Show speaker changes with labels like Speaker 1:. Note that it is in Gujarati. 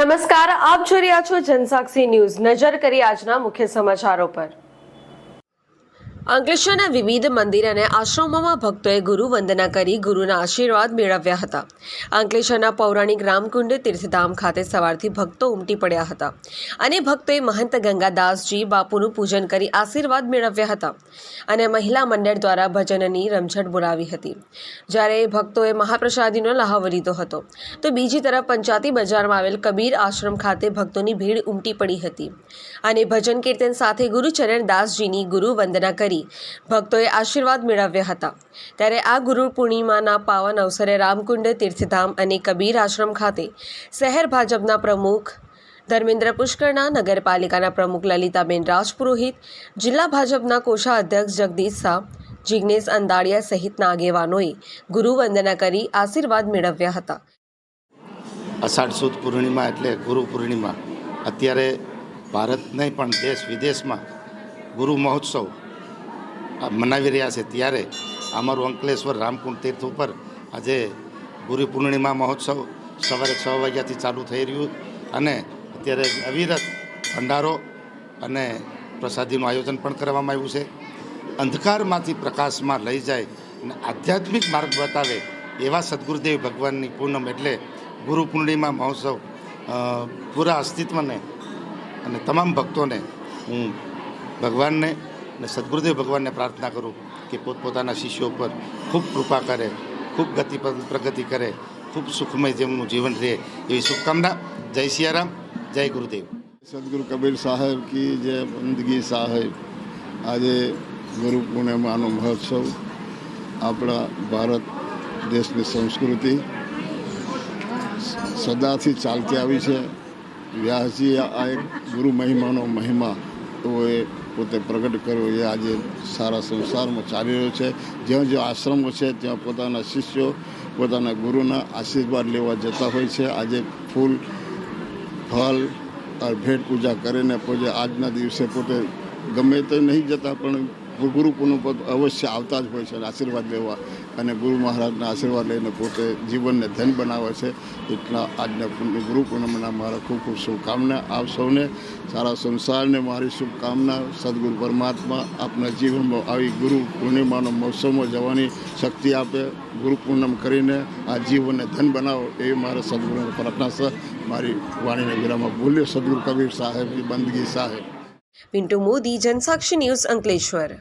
Speaker 1: નમસ્કાર, આપ જોઈ રહ્યા છો જનસાક્ષી ન્યૂઝ। નજર કરી આજના મુખ્ય સમાચારો પર। અંકલેશ્વરના વિવિધ મંદિર અને આશ્રમોમાં ભક્તોએ ગુરુ વંદના કરી ગુરુના આશીર્વાદ મેળવ્યા હતા। અંકલેશ્વરના પૌરાણિક રામકુંડ તીર્થધામ ખાતે સવારથી ભક્તો ઉમટી પડ્યા હતા અને ભક્તોએ મહંત ગંગાદાસજી બાપુનું પૂજન કરી આશીર્વાદ મેળવ્યા હતા અને મહિલા મંડળ દ્વારા ભજનની રમઝટ બોલાવી હતી। જ્યારે ભક્તોએ મહાપ્રસાદીનો લહાવો લીધો હતો તો બીજી તરફ પંચાતી બજારમાં આવેલ કબીર આશ્રમ ખાતે ભક્તોની ભીડ ઉમટી પડી હતી અને ભજન કીર્તન સાથે ગુરુચરણ દાસજીની ગુરુ વંદના કરી ભક્તોએ આશીર્વાદ મેળવ્યા હતા। ત્યારે આ ગુરુ પૂર્ણિમાના પાવન અવસરે રામકુંડ તીર્થધામ અને કબીર આશ્રમ ખાતે શહેર ભાજપના પ્રમુખ ધર્મેન્દ્ર પુષ્કરના, નગરપાલિકાના પ્રમુખ લલિતાબેન રાજપુરોહિત, જિલ્લા ભાજપના કોષાધ્યક્ષ જગદીશ શાહ, જિગ્નેશ અંદાડિયા સહિતના આગેવાનોએ ગુરુ વંદના કરી આશીર્વાદ મેળવ્યા હતા।
Speaker 2: અષાઢ સુદ પૂર્ણિમા એટલે ગુરુ પૂર્ણિમા અત્યારે ભારત નહીં પણ દેશ વિદેશમાં ગુરુ મહોત્સવ મનાવી રહ્યા છે। ત્યારે અમારું અંકલેશ્વર રામકુંડ તીર્થ ઉપર આજે ગુરુ પૂર્ણિમા મહોત્સવ સવારે 6 વાગ્યાથી ચાલુ થઈ રહ્યું અને અત્યારે અવિરત ભંડારો અને પ્રસાદીનું આયોજન પણ કરવામાં આવ્યું છે। અંધકારમાંથી પ્રકાશમાં લઈ જાય અને આધ્યાત્મિક માર્ગ બતાવે એવા સદગુરુદેવ ભગવાનની પૂનમ એટલે ગુરુ પૂર્ણિમા મહોત્સવ પૂરા અસ્તિત્વને અને તમામ ભક્તોને હું ભગવાનને અને સદગુરુદેવ ભગવાનને પ્રાર્થના કરું કે પોતપોતાના શિષ્યો પર ખૂબ કૃપા કરે, ખૂબ પ્રગતિ કરે, ખૂબ સુખમય જેમનું જીવન રહે એવી શુભકામના। જય સિયારામ, જય ગુરુદેવ।
Speaker 3: સદગુરુ કબીર સાહેબ કી જય, બંદગી સાહેબ। આજે ગુરુ પૂર્ણિમાનો મહોત્સવ આપણા ભારત દેશની સંસ્કૃતિ સદાથી ચાલતી આવી છે। વ્યાસજીએ આ એક ગુરુ મહિમાનો મહિમા એ પોતે પ્રગટ કર્યો એ આજે સારા સંસારમાં ચાલી રહ્યો છે। જ્યાં જ્યાં આશ્રમો છે ત્યાં પોતાના શિષ્યો પોતાના ગુરુના આશીર્વાદ લેવા જતા હોય છે। આજે ફૂલ ફળ ભેટ પૂજા કરીને પોતે આજના દિવસે પોતે ગમે તે નહીં જતા પણ ગુરુ પૂર્ણિમા પર અવશ્ય આવતા જ હોય છે આશીર્વાદ લેવા અને ગુરુ મહારાજના આશીર્વાદ લઈને પોતે જીવનને ધન્ય બનાવે છે। એટલા આજના ગુરુ પૂર્ણિમાના મારા ખૂબ ખૂબ શુભકામના। આપ સૌને સારા સંસારને મારી શુભકામના। સદગુરુ પરમાત્મા આપના જીવનમાં આવી ગુરુ પૂર્ણિમાનો મહોત્સવમાં જવાની શક્તિ આપે, ગુરુ પૂર્ણિમ કરીને આ જીવનને ધન્ય બનાવો એવી મારા સદગુરુને પ્રાર્થના છે। મારી વાણીને વિરામ બોલ્યો સદગુરુ કબીર સાહેબની બંદગી સાહેબ।
Speaker 1: પિન્ટુ મોદી, જનસાક્ષી ન્યૂઝ, અંકલેશ્વર।